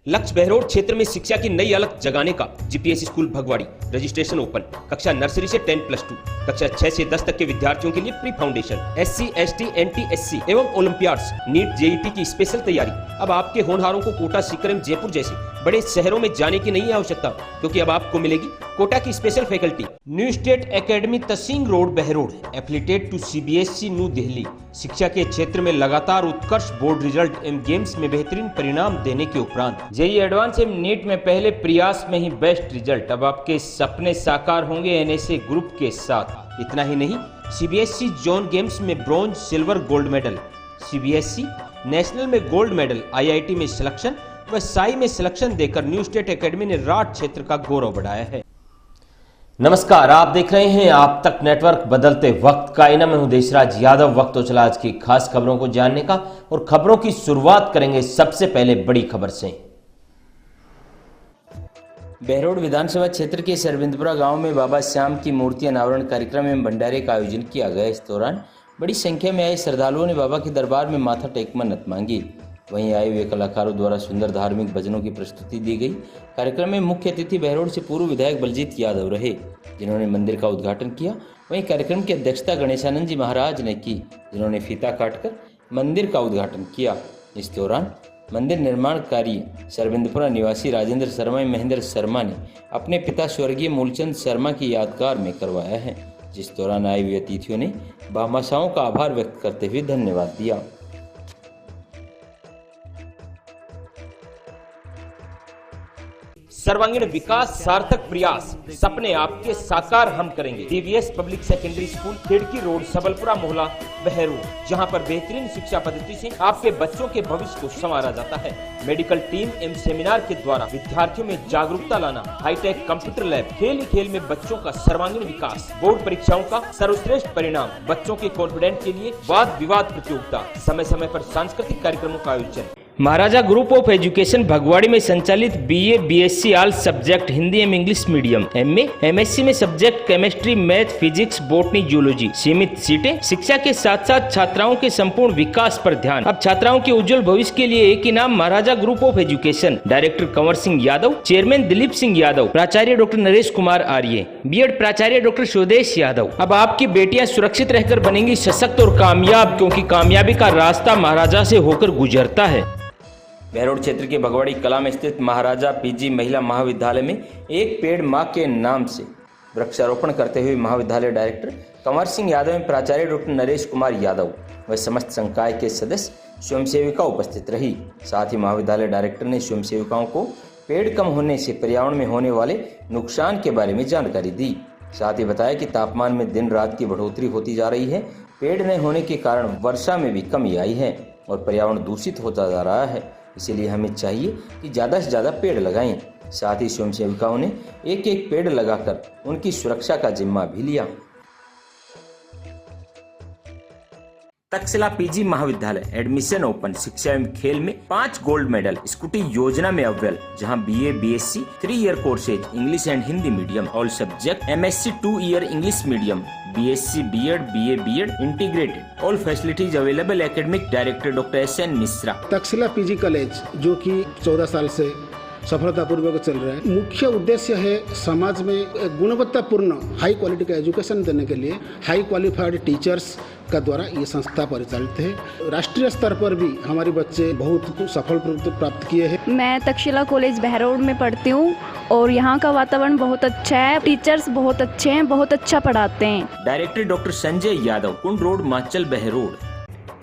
लक्ष्य बहरोड क्षेत्र में शिक्षा की नई अलग जगाने का GPS school Bhagwadi registration open. कक्षा नर्सरी से 10+2, कक्षा 6 से 10 तक के विद्यार्थियों के लिए pre foundation, SC, ST, NT, SC एवं ओलंपियाड्स, नीट, जेईटी की स्पेशल तैयारी। अब आपके होनहारों को कोटा, सीकर, जयपुर जैसे बड़े शहरों में जाने की नहीं आवश्यकता, क्योंकि अब आपको मिलेगी कोटा की special faculty. New state academy तसिंग road Behror, affiliated to CBSE New Delhi. शिक्षा के क्षेत्र में लगातार उत्कर्ष बोर्ड रिजल्ट एवं गेम्स में बेहतरीन परिणाम देने के उपरांत जेईई एडवांस एवं नीट में पहले प्रयास में ही बेस्ट रिजल्ट। अब आपके सपने साकार होंगे NSA ग्रुप के साथ। इतना ही नहीं, CBSE जोन गेम्स में bronze, silver, gold medal, CBSE national में गोल्ड मेडल, IIT में सिलेक्शन व साई में सिलेक्शन देकर न्यू स्टेट एकेडमी ने राठ क्षेत्र का गौरव बढ़ाया है। नमस्कार, आप देख रहे हैं आप तक नेटवर्क, बदलते वक्त का आईना। मैं हूं देशराज यादव। वक्त तो चला आज की खास खबरों को जानने का, और खबरों की शुरुआत करेंगे सबसे पहले बड़ी खबर से। बहरोड विधानसभा क्षेत्र के सरविंदपुरा गांव में बाबा श्याम की मूर्ति अनावरण कार्यक्रम एवं भंडारे का आयोजन किया गया। इस दौरान बड़ी संख्या में आए श्रद्धालुओं ने बाबा के दरबार में माथा टेक मन्नत मांगी। वहीं आए हुए कलाकारों द्वारा सुंदर धार्मिक भजनों की प्रस्तुति दी गई। कार्यक्रम में मुख्य अतिथि बहरोड से पूर्व विधायक बलजीत यादव रहे, जिन्होंने मंदिर का उद्घाटन किया। वहीं कार्यक्रम की अध्यक्षता गणेशानंद जी महाराज ने की, जिन्होंने फीता काटकर मंदिर का उद्घाटन किया। इस दौरान मंदिर निर्माण कार्य सरविंदपुरा निवासी राजेंद्र शर्मा एवं महेंद्र शर्मा ने अपने पिता स्वर्गीय मूलचंद शर्मा की यादगार में करवाया है। जिस दौरान आए हुए अतिथियों ने भामाशाहों का आभार व्यक्त करते हुए धन्यवाद दिया। सर्वांगीण विकास, सार्थक प्रयास, सपने आपके साकार हम करेंगे। DVS पब्लिक सेकेंडरी स्कूल, खिड़की रोड, सबलपुरा मोहल्ला, बहरोड, जहां पर बेहतरीन शिक्षा पद्धति से आपके बच्चों के भविष्य को संवारा जाता है। मेडिकल टीम एवं सेमिनार के द्वारा विद्यार्थियों में जागरूकता लाना, हाईटेक कंप्यूटर लैब, खेल ही खेल में बच्चों का सर्वांगीण विकास, बोर्ड परीक्षाओं का सर्वश्रेष्ठ परिणाम, बच्चों के कॉन्फिडेंस के लिए वाद विवाद प्रतियोगिता, समय समय पर सांस्कृतिक कार्यक्रमों का आयोजन। महाराजा ग्रुप ऑफ एजुकेशन भगवाड़ी में संचालित BA, BSc all subject Hindi एवं इंग्लिश मीडियम, MA, MSc में subject chemistry, math, physics, botany, zoology, सीमित सीटें। शिक्षा के साथ साथ छात्राओं के संपूर्ण विकास पर ध्यान। अब छात्राओं के उज्जवल भविष्य के लिए एक ही नाम, Maharaja group of education. Director Kanwar Singh Yadav, chairman Dilip Singh Yadav, प्राचार्य डॉक्टर नरेश कुमार आर्य, BEd प्राचार्य डॉक्टर स्वदेश यादव। अब आपकी बेटियां सुरक्षित रहकर बनेंगी सशक्त और कामयाब, क्योंकि कामयाबी का रास्ता महाराजा से होकर गुजरता है। बहरोड क्षेत्र के भगवाड़ी कला में स्थित महाराजा PG महिला महाविद्यालय में एक पेड़ मां के नाम से वृक्षारोपण करते हुए महाविद्यालय डायरेक्टर कंवर सिंह यादव एवं प्राचार्य डॉक्टर नरेश कुमार यादव व समस्त संकाय के सदस्य, स्वयंसेविका उपस्थित रही। साथ ही महाविद्यालय डायरेक्टर ने स्वयंसेविकाओं को पेड़ कम होने से पर्यावरण में होने वाले नुकसान के बारे में जानकारी दी। साथ ही बताया कि तापमान में दिन रात की बढ़ोतरी होती जा रही है। पेड़ न होने के कारण वर्षा में भी कमी आई है और पर्यावरण दूषित होता जा रहा है। इसीलिए हमें चाहिए कि ज़्यादा से ज़्यादा पेड़ लगाएं। साथ ही स्वयंसेविकाओं ने एक एक पेड़ लगाकर उनकी सुरक्षा का जिम्मा भी लिया। तक्षशिला PG महाविद्यालय एडमिशन ओपन, शिक्षा एवं खेल में 5 गोल्ड मेडल, स्कूटी योजना में अव्वल, जहां BA, BSc 3 year courses, English and Hindi medium, all subject, MSc 2 year English medium, BSc, BEd, BA, BEd integrated, all facilities available. Academic director doctor SN Mishra. Takshashila PG college जो कि 14 साल से सफलतापूर्वक चल रहा है। मुख्य उद्देश्य है समाज में गुणवत्तापूर्ण हाई क्वालिटी का एजुकेशन देने के लिए हाई क्वालिफाइड टीचर्स का द्वारा ये संस्था परिचालित है। राष्ट्रीय स्तर पर भी हमारे बच्चे बहुत सफल प्राप्त किए हैं। मैं तक्षशिला कॉलेज बहरोड में पढ़ती हूँ और यहाँ का वातावरण बहुत अच्छा है, टीचर्स बहुत अच्छे हैं, बहुत अच्छा पढ़ाते हैं। Director doctor Sanjay Yadav, Kund road, Machal, Behror.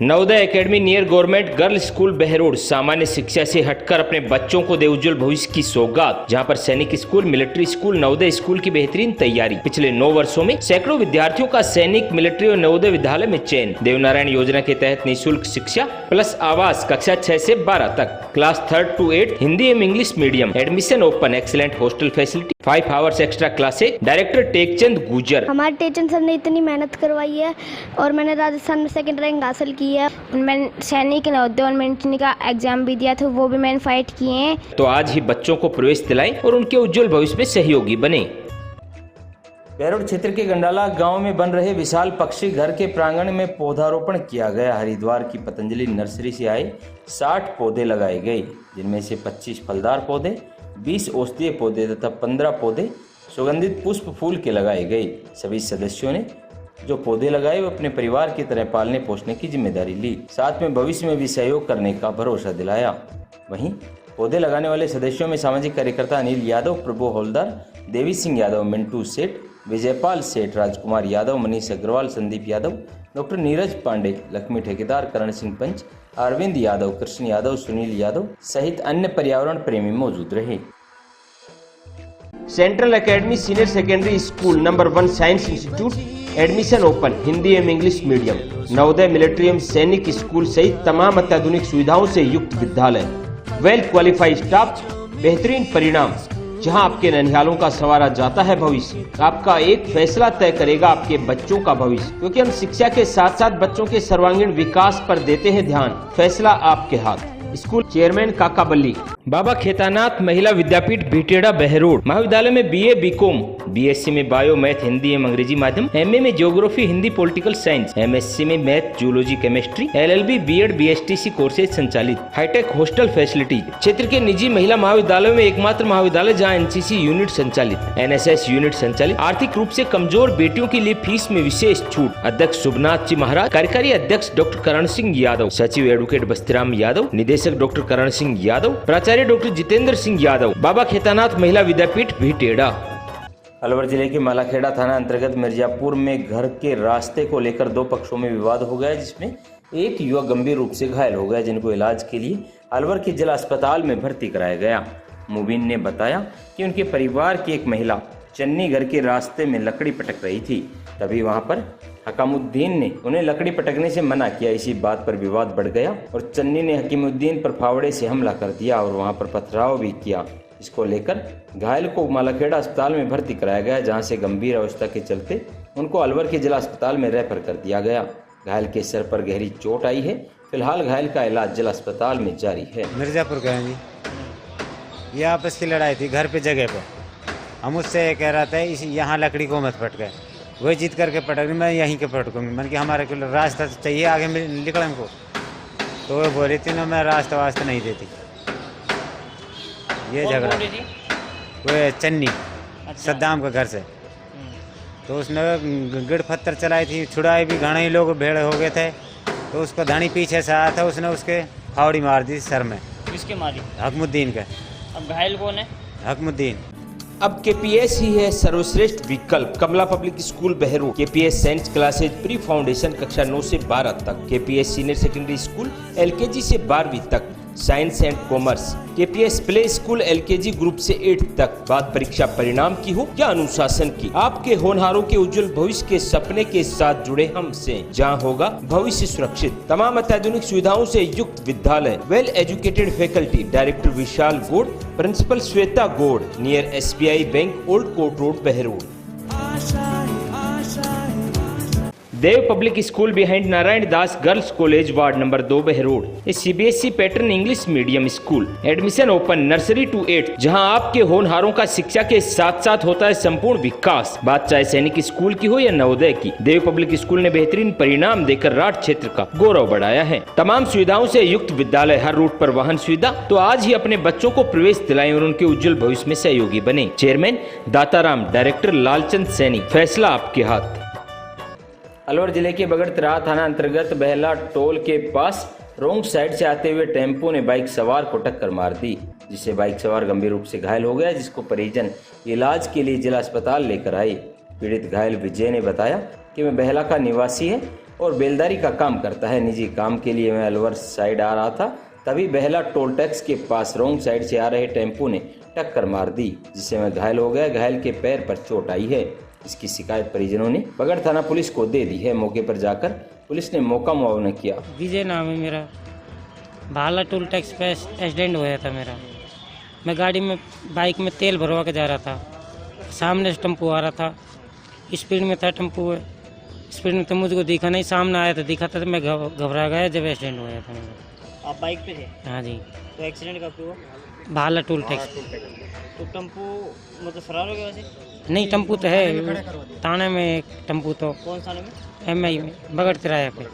Navodaya academy near government girls school Behror, सामान्य शिक्षा से हटकर अपने बच्चों को दे उज्जवल भविष्य की सौगात, जहां पर सैनिक school, military school, Navodaya school की बेहतरीन तैयारी। पिछले 9 वर्षों में सैकड़ों विद्यार्थियों का सैनिक, मिलिट्री और नवोदय विद्यालय में चयन। देवनारायण योजना के तहत निःशुल्क शिक्षा प्लस आवास, कक्षा 6 से 12 तक, क्लास 3rd to 8 हिंदी एवं English medium, admission open, excellent hostel facility, 5 hours extra classes. Director Tekchand गुजर। हमारे टेकचंद सर ने इतनी मेहनत करवाई है और मैंने राजस्थान में 2nd रैंक हासिल की है। मैंने सैनिक, नवोदय और मिलिट्री का एग्जाम भी दिया था, वो भी मैंने फाइट किए हैं। तो आज ही बच्चों को प्रवेश दिलाएं और उनके उज्जवल भविष्य में सहयोगी बने। बहरोड क्षेत्र के गंडाला गांव में बन रहे विशाल पक्षी घर के प्रांगण में पौधारोपण किया गया। हरिद्वार की पतंजलि नर्सरी से आए 60 पौधे लगाए गए, जिनमें से 25 फलदार पौधे, 20 औषधीय पौधे तथा 15 पौधे सुगंधित पुष्प फूल के लगाए गए। सभी सदस्यों ने जो पौधे लगाए वो अपने परिवार की तरह पालने पोषने की जिम्मेदारी ली, साथ में भविष्य में भी सहयोग करने का भरोसा दिलाया। वहीं पौधे लगाने वाले सदस्यों में सामाजिक कार्यकर्ता अनिल यादव, प्रभु हवलदार, देवी सिंह यादव, मिंटू सेठ, विजयपाल सेठ, राजकुमार यादव, मनीष अग्रवाल, संदीप यादव, डॉक्टर नीरज पांडे, लक्ष्मी ठेकेदार, करण सिंह पंच, अरविंद यादव, कृष्ण यादव, सुनील यादव सहित अन्य पर्यावरण प्रेमी मौजूद रहे। Central academy senior secondary school number 1 science institute, admission open, Hindi एवं इंग्लिश मीडियम, नवोदय मिलिट्री एवं सैनिक स्कूल सहित तमाम अत्याधुनिक सुविधाओं से युक्त विद्यालय, वेल क्वालिफाइड स्टाफ, बेहतरीन परिणाम, जहां आपके ननिहालों का संवारा जाता है भविष्य। आपका एक फैसला तय करेगा आपके बच्चों का भविष्य, क्योंकि हम शिक्षा के साथ साथ बच्चों के सर्वांगीण विकास पर देते हैं ध्यान। फैसला आपके हाथ। स्कूल चेयरमैन काका बल्ली। बाबा खेतानाथ महिला विद्यापीठ बीटेड़ा बहरोड। महाविद्यालय में बीए, बीकॉम, बीएससी में बायो, मैथ, हिंदी एवं अंग्रेजी माध्यम, एमए में geography, Hindi, political science, MSc में math, zoology, chemistry, LLB, BEd, BSTC courses संचालित। Hitech hostel facility. क्षेत्र के निजी महिला महाविद्यालयों में एकमात्र महाविद्यालय जहां एनसीसी यूनिट संचालित, एनएसएस यूनिट संचालित। आर्थिक रूप से कमजोर बेटियों के लिए फीस में विशेष छूट। अध्यक्ष शुभनाथ जी महाराज, कार्यकारी अध्यक्ष डॉक्टर करण सिंह यादव, सचिव एडवोकेट बस्तीराम यादव, निदेशक डॉक्टर करण सिंह यादव, प्राचार्य डॉक्टर जितेंद्र सिंह यादव। बाबा खेतानाथ महिला विद्यापीठ भीटेड़ा। अलवर जिले के मालाखेड़ा थाना अंतर्गत मिर्जापुर में घर के रास्ते को लेकर 2 पक्षों में विवाद हो गया, जिसमें एक युवक गंभीर रूप से घायल हो गया, जिनको इलाज के लिए अलवर के जिला अस्पताल में भर्ती कराया गया। मुबीन ने बताया कि उनके परिवार की एक महिला चन्नी घर के रास्ते में लकड़ी पटक रही थी, तभी वहां पर हकीमुद्दीन ने उन्हें लकड़ी पटकने से मना किया। इसी बात पर विवाद बढ़ गया और चन्नी ने हकीमुद्दीन पर फावड़े से हमला कर दिया और वहां पर पथराव भी किया। इसको लेकर घायल को मालाखेड़ा अस्पताल में भर्ती कराया गया, जहां से गंभीर अवस्था के चलते उनको अलवर के जिला अस्पताल में रेफर कर दिया गया। घायल के सर पर गहरी चोट आई है। फिलहाल घायल का इलाज जिला अस्पताल में जारी है। मिर्जापुर गए जी, ये आपस की लड़ाई थी घर पे जगह पे। हम उससे ये कह रहा था इस यहाँ लकड़ी को मत पटके, वही जीत करके पटक, मैं यहीं के पटकूँगी। मैंने कि हमारे को रास्ता चाहिए आगे निकल हमको, तो वो बोली थी ना मैं रास्ता वास्ता नहीं देती। ये झगड़ा वो चन्नी सद्दाम के घर से, तो उसने गिड़ पत्थर चलाई थी, छुड़ाई भी, घने ही लोग भेड़ हो गए थे, तो उसको धनी पीछे से आया था, उसने उसके फावड़ी मार दी सर में। किसके मारी? हकीमुद्दीन का। अब घायल कौन है? हकीमुद्दीन। अब केपीएस ही है सर्वश्रेष्ठ विकल्प। Kamla public school Behror. KPS science classes pre foundation कक्षा 9 से 12 तक, KPS senior secondary school LKG से 12वीं तक, science and commerce, KPS play school LKG group से 8 तक। बात परीक्षा परिणाम की हो या अनुशासन की, आपके होनहारों के उज्जवल भविष्य के सपने के साथ जुड़े हमसे, जहां होगा भविष्य सुरक्षित। तमाम अत्याधुनिक सुविधाओं से युक्त विद्यालय, well educated faculty. Director Vishal Gaur, principal Shweta Gaur, near SBI bank, old court road, Behror. Dev public school behind Narayan Das girls college, ward number 2, Behror. A CBSE pattern English medium school. Admission open, nursery to 8, जहां आपके होनहारों का शिक्षा के साथ साथ होता है संपूर्ण विकास। बात चाहे सैनिक स्कूल की हो या नवोदय की, देव पब्लिक स्कूल ने बेहतरीन परिणाम देकर राठ क्षेत्र का गौरव बढ़ाया है। तमाम सुविधाओं से युक्त विद्यालय, हर रूट पर वाहन सुविधा। तो आज ही अपने बच्चों को प्रवेश दिलाएं और उनके उज्जवल भविष्य में सहयोगी बने। Chairman Dataram, director Lalchand Saini. फैसला आपके हाथ। अलवर जिले के बगड़तरा थाना अंतर्गत बहला टोल के पास रोंग साइड से आते हुए टेम्पो ने बाइक सवार को टक्कर मार दी, जिससे बाइक सवार गंभीर रूप से घायल हो गया, जिसको परिजन इलाज के लिए जिला अस्पताल लेकर आए। पीड़ित घायल विजय ने बताया कि मैं बहला का निवासी है और बेलदारी का काम करता है। निजी काम के लिए मैं अलवर साइड आ रहा था, तभी बहला टोल टैक्स के पास रोंग साइड से आ रहे टेम्पो ने टक्कर मार दी, जिससे मैं घायल हो गया। घायल के पैर पर चोट आई है। इसकी शिकायत परिजनों ने बगड़ थाना पुलिस को दे दी है। मौके पर जाकर पुलिस ने मौका मुआवना किया। विजय नाम है मेरा। भाला टोल टैक्स पे एक्सीडेंट हुआ था मेरा। मैं गाड़ी में बाइक में तेल भरवा के जा रहा था, सामने से टेम्पो आ रहा था, स्पीड में था टेम्पो, स्पीड में तो मुझको दिखा नहीं, सामने आया तो दिखा था, तो मैं घबरा गया जब एक्सीडेंट हुआ था मेरा। आप बाइक पे थे? हाँ जी। तो एक्सीडेंट कब हुआ? भाला टोल टैक्स। तो टेम्पो मतलब फरार हो गया वैसे? नहीं, टेम्पू तो है थाने में, एक टेम्पू तो कौन थाने में? MI में बगड़ तिराया पे।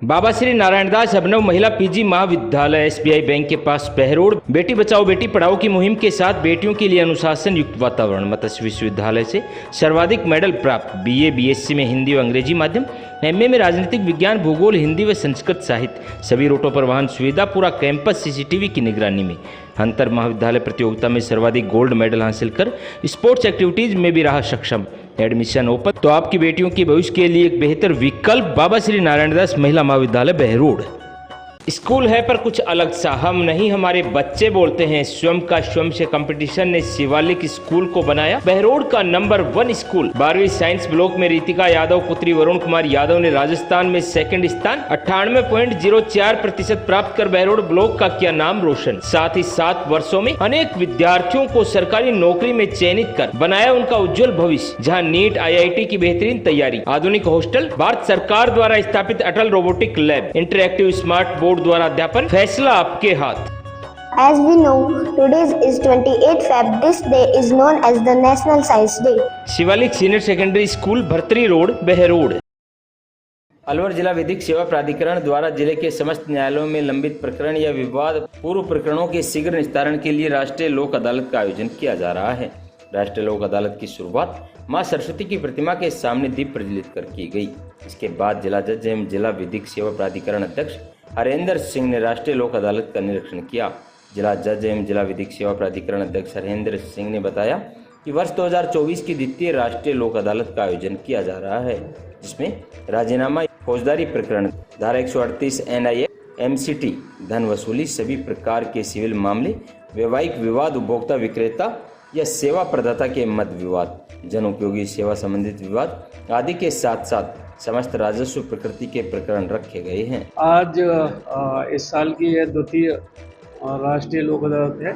बाबा श्री नारायण दास अभिनव महिला पीजी महाविद्यालय SBI बैंक के पास बहरोड बेटी बचाओ बेटी पढ़ाओ की मुहिम के साथ बेटियों के लिए अनुशासन युक्त वातावरण। मत्स्य विश्वविद्यालय से सर्वाधिक मेडल प्राप्त BA BSc में हिंदी और अंग्रेजी माध्यम, MA में राजनीतिक विज्ञान, भूगोल, हिंदी व संस्कृत साहित्य। सभी रूटों पर वाहन सुविधा, पूरा कैंपस CCTV की निगरानी में। अंतर महाविद्यालय प्रतियोगिता में सर्वाधिक गोल्ड मेडल हासिल कर स्पोर्ट्स एक्टिविटीज में भी रहा सक्षम। एडमिशन ओपन, तो आपकी बेटियों के भविष्य के लिए एक बेहतर विकल्प बाबा श्री नारायण दास महिला महाविद्यालय बहरोड। स्कूल है पर कुछ अलग सा, हम नहीं हमारे बच्चे बोलते हैं। स्वयं का स्वयं से कंपटीशन ने शिवालिक स्कूल को बनाया बहरोड का नंबर 1 स्कूल। 12वीं साइंस ब्लॉक में रितिका यादव पुत्री वरुण कुमार यादव ने राजस्थान में सेकंड स्थान 98.04% प्राप्त कर बहरोड ब्लॉक का किया नाम रोशन। साथ ही 7 वर्षों में अनेक विद्यार्थियों को सरकारी नौकरी में चयनित कर बनाया उनका उज्जवल भविष्य। जहाँ नीट IIT की बेहतरीन तैयारी, आधुनिक हॉस्टल, भारत सरकार द्वारा स्थापित Atal robotic lab, interactive smart board द्वारा अध्यापन, फैसला आपके हाथ। As we know, today is 28 Feb. This day is known as the National Science Day. Shivalik senior secondary school, Bhartari road, Behror. Alwar जिला विधिक सेवा प्राधिकरण द्वारा जिले के समस्त न्यायालयों में लंबित प्रकरण या विवाद पूर्व प्रकरणों के शीघ्र निस्तारण के लिए राष्ट्रीय लोक अदालत का आयोजन किया जा रहा है। राष्ट्रीय लोक अदालत की शुरुआत मां सरस्वती की प्रतिमा के सामने दीप प्रज्वलित कर की गई। इसके बाद जिला जज एवं जिला विधिक सेवा प्राधिकरण अध्यक्ष हरेंद्र सिंह ने राष्ट्रीय लोक अदालत का निरीक्षण किया। जिला जज एवं जिला विधिक सेवा प्राधिकरण अध्यक्ष हरेंद्र सिंह ने बताया कि वर्ष 2024 की द्वितीय राष्ट्रीय लोक अदालत का आयोजन किया जा रहा है, जिसमें राजीनामा, फौजदारी प्रकरण, धारा 138 NIA, MCT, धन वसूली, सभी प्रकार के सिविल मामले, वैवाहिक विवाद, उपभोक्ता विक्रेता या सेवा प्रदाता के मध्य विवाद, जन उपयोगी सेवा संबंधित विवाद आदि के साथ साथ समस्त राजस्व प्रकृति के प्रकरण रखे गए हैं। आज इस साल की यह द्वितीय राष्ट्रीय लोक अदालत है।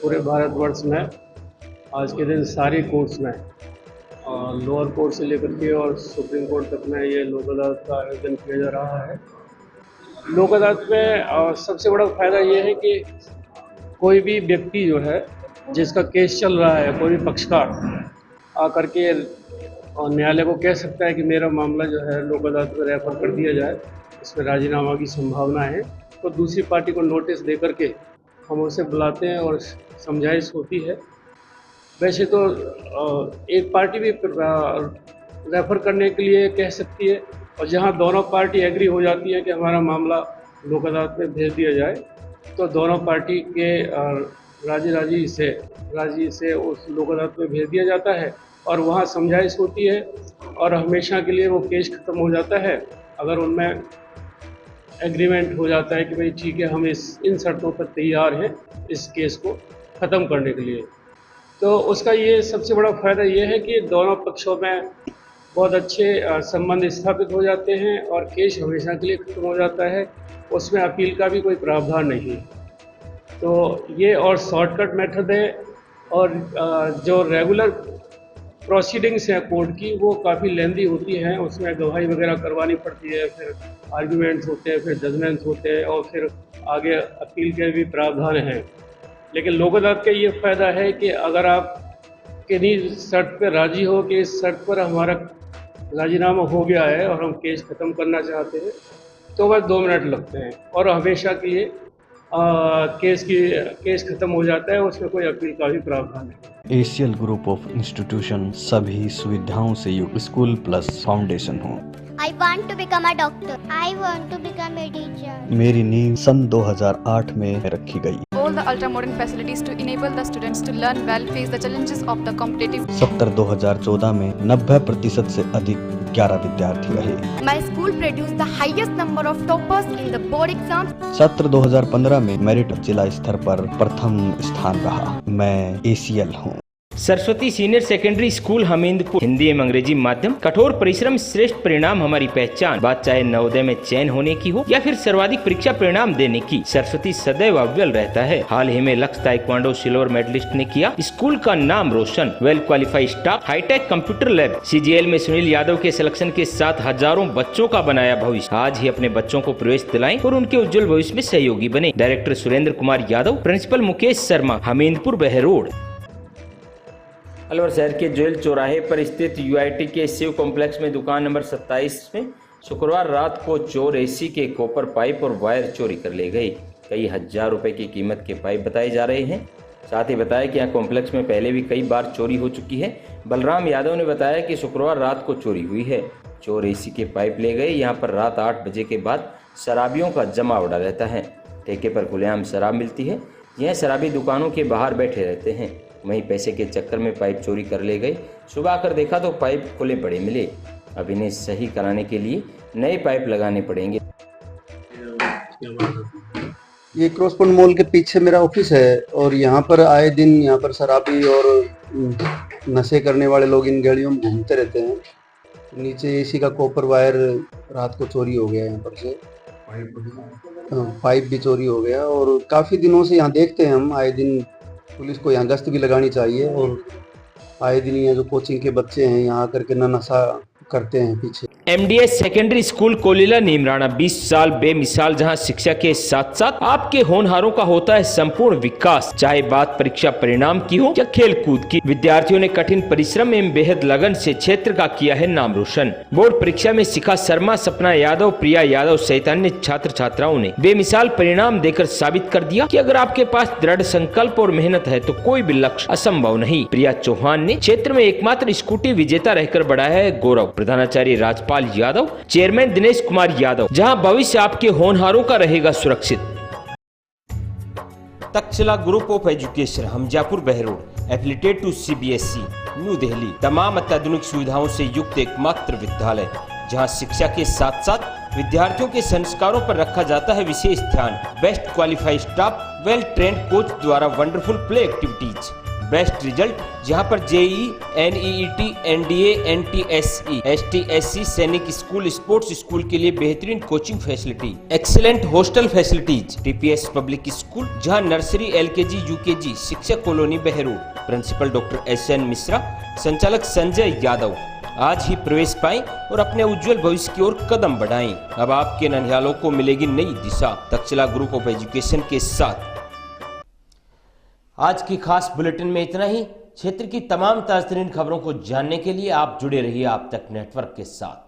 पूरे भारतवर्ष में आज के दिन सारी कोर्ट्स में, लोअर कोर्ट से लेकर के और सुप्रीम कोर्ट तक में ये लोक अदालत का आयोजन किया जा रहा है। लोक अदालत में सबसे बड़ा फायदा ये है कि कोई भी व्यक्ति जो है जिसका केस चल रहा है, कोई भी पक्षकार आकर के और न्यायालय को कह सकता है कि मेरा मामला जो है लोक अदालत में रेफर कर दिया जाए, इसमें राजीनामा की संभावना है। तो दूसरी पार्टी को नोटिस दे करके हम उसे बुलाते हैं और समझाइश होती है। वैसे तो एक पार्टी भी रेफर करने के लिए कह सकती है, और जहां दोनों पार्टी एग्री हो जाती है कि हमारा मामला लोक अदालत में भेज दिया जाए, तो दोनों पार्टी के राजी से उस लोक अदालत में भेज दिया जाता है और वहाँ समझाइश होती है और हमेशा के लिए वो केस ख़त्म हो जाता है। अगर उनमें एग्रीमेंट हो जाता है कि भाई ठीक है, हम इन शर्तों पर तैयार हैं इस केस को ख़त्म करने के लिए, तो उसका ये सबसे बड़ा फ़ायदा ये है कि दोनों पक्षों में बहुत अच्छे संबंध स्थापित हो जाते हैं और केस हमेशा के लिए ख़त्म हो जाता है। उसमें अपील का भी कोई प्रावधान नहीं है। तो ये और शॉर्टकट मेथड है। और जो रेगुलर प्रोसीडिंग्स हैं कोर्ट की, वो काफ़ी लेंदी होती हैं। उसमें गवाही वगैरह करवानी पड़ती है, फिर आर्ग्यूमेंट्स होते हैं, फिर जजमेंट्स होते हैं और फिर आगे अपील के भी प्रावधान हैं। लेकिन लोक अदालत का ये फ़ायदा है कि अगर आप किन्हीं शर्त पर राज़ी हो कि इस शर्त पर हमारा राजीनामा हो गया है और हम केस ख़त्म करना चाहते हैं, तो बस 2 मिनट लगते हैं और हमेशा के लिए केस खत्म हो जाता है। उसमें कोई अपील का भी प्रावधान नहीं। एशियल ग्रुप ऑफ इंस्टीट्यूशन सभी सुविधाओं से युक्त स्कूल प्लस फाउंडेशन हो। I want to become a doctor. I want to become a teacher. मेरी नींव सन 2008 में रखी गई। All the ultra modern facilities to enable the students to learn well, face the challenges of the competitive. सत्र 2014 में 90% से अधिक 11 विद्यार्थी रहे। My school produced the highest number of toppers in the board exams. सत्र 2015 में मेरिट जिला स्तर पर प्रथम स्थान रहा। मैं ACL हूँ। Saraswati senior secondary school Hamidpur, Hindi एवं अंग्रेजी माध्यम। कठोर परिश्रम श्रेष्ठ परिणाम हमारी पहचान। बात चाहे नवोदय में चयन होने की हो या फिर सर्वाधिक परीक्षा परिणाम देने की, सरस्वती सदैव अव्वल रहता है। हाल ही में लक्ष्य ताइक्वांडो सिल्वर मेडलिस्ट ने किया स्कूल का नाम रोशन। Well qualified staff, hitech computer lab, CGL में सुनील यादव के सिलेक्शन के साथ हजारों बच्चों का बनाया भविष्य। आज ही अपने बच्चों को प्रवेश दिलाएं और उनके उज्जवल भविष्य में सहयोगी बने। Director Surendra Kumar Yadav, principal Mukesh Sharma, Hamidpur Behror. अलवर शहर के जोयल चौराहे पर स्थित UIT के शिव कॉम्प्लेक्स में दुकान नंबर 27 में शुक्रवार रात को चोर AC के कॉपर पाइप और वायर चोरी कर ले गए। कई हजार रुपए की कीमत के पाइप बताए जा रहे हैं। साथ ही बताया कि यहाँ कॉम्प्लेक्स में पहले भी कई बार चोरी हो चुकी है। बलराम यादव ने बताया कि शुक्रवार रात को चोरी हुई है। चोर AC के पाइप ले गए। यहाँ पर रात 8 बजे के बाद शराबियों का जमावड़ा रहता है। ठेके पर खुलेआम शराब मिलती है। यह शराबी दुकानों के बाहर बैठे रहते हैं। वहीं पैसे के चक्कर में पाइप चोरी कर ले गए। सुबह आकर देखा तो पाइप खुले पड़े मिले। अब इन्हें सही कराने के लिए नए पाइप लगाने पड़ेंगे। ये क्रॉसपॉइंट मॉल के पीछे मेरा ऑफिस है और यहाँ पर आए दिन यहाँ पर शराबी और नशे करने वाले लोग इन गलियों में घूमते रहते हैं। नीचे AC का कॉपर वायर रात को चोरी हो गया। यहाँ पर से पाइप भी चोरी हो गया और काफ़ी दिनों से यहाँ देखते हैं हम। आए दिन पुलिस को यहाँ गश्त भी लगानी चाहिए और आए दिन यहाँ जो कोचिंग के बच्चे हैं यहाँ आकर के नशा करते हैं पीछे। MDS secondary school Kolila Neemrana 20 साल बेमिसाल, जहां शिक्षा के साथ साथ आपके होनहारों का होता है संपूर्ण विकास। चाहे बात परीक्षा परिणाम की हो या खेल कूद की, विद्यार्थियों ने कठिन परिश्रम एवं बेहद लगन से क्षेत्र का किया है नाम रोशन। बोर्ड परीक्षा में शिखा शर्मा, सपना यादव, प्रिया यादव सहित अन्य छात्र छात्राओं ने बेमिसाल परिणाम देकर साबित कर दिया कि अगर आपके पास दृढ़ संकल्प और मेहनत है तो कोई भी लक्ष्य असंभव नहीं। प्रिया चौहान ने क्षेत्र में एकमात्र स्कूटी विजेता रहकर बढ़ाया है गौरव। प्रधानाचार्य राजपाल यादव, चेयरमैन दिनेश कुमार यादव, जहां भविष्य आपके होनहारों का रहेगा सुरक्षित। Takshashila group of education, Hamjapur Behror, affiliated to CBSE, New Delhi. तमाम अत्याधुनिक सुविधाओं से युक्त एकमात्र विद्यालय जहां शिक्षा के साथ साथ विद्यार्थियों के संस्कारों पर रखा जाता है विशेष ध्यान। Best qualified staff, well trained coach द्वारा wonderful play activities, best result जहां पर JEE, NEET, NDA, NTSE, STSC Sainik school, sports school के लिए बेहतरीन coaching facility, excellent hostel facilities. TPS public school जहां नर्सरी, LKG, UKG, शिक्षक colony Behror. Principal doctor SN Mishra, संचालक संजय यादव। आज ही प्रवेश पाएं और अपने उज्जवल भविष्य की ओर कदम बढ़ाएं। अब आपके नन्हालों को मिलेगी नई दिशा तक्षशिला ग्रुप ऑफ एजुकेशन के साथ। आज की खास बुलेटिन में इतना ही। क्षेत्र की तमाम ताज़तरीन खबरों को जानने के लिए आप जुड़े रहिए आप तक नेटवर्क के साथ।